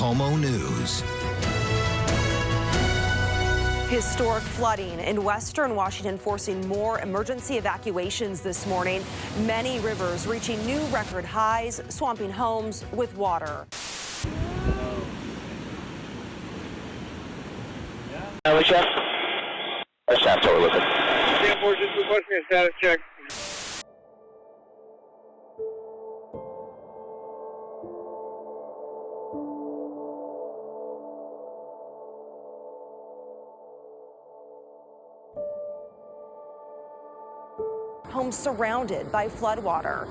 KOMO News. Historic flooding in western Washington forcing more emergency evacuations this morning. Many rivers reaching new record highs, swamping homes with water. What's that? That's not totally looking. Yeah, we're just requesting a status check. Homes surrounded by floodwater.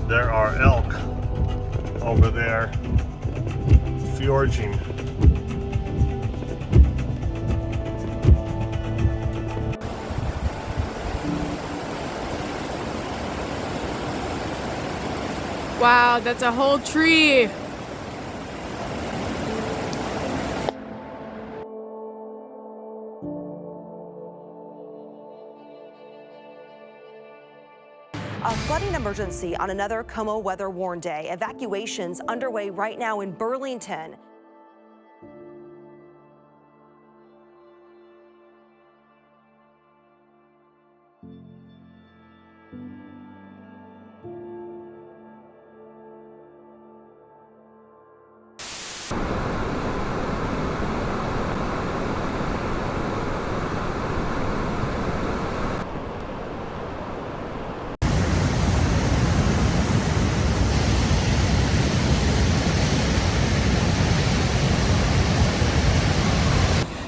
There are elk over there foraging. Wow, that's a whole tree. A flooding emergency on another KOMO weather warn day. Evacuations underway right now in Burlington.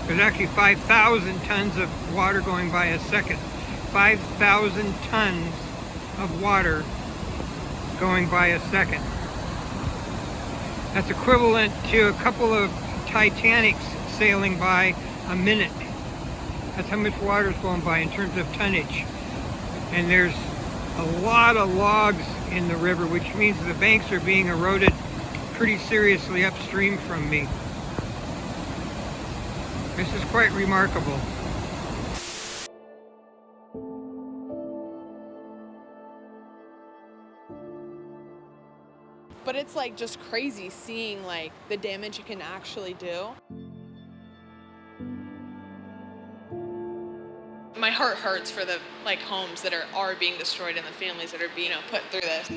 There's actually 5,000 tons of water going by a second. 5,000 tons of water going by a second. That's equivalent to a couple of Titanics sailing by a minute. That's how much water is going by in terms of tonnage. And there's a lot of logs in the river, which means the banks are being eroded pretty seriously upstream from me. This is quite remarkable. But it's like just crazy seeing like the damage it can actually do. My heart hurts for the homes that are being destroyed and the families that are being put through this.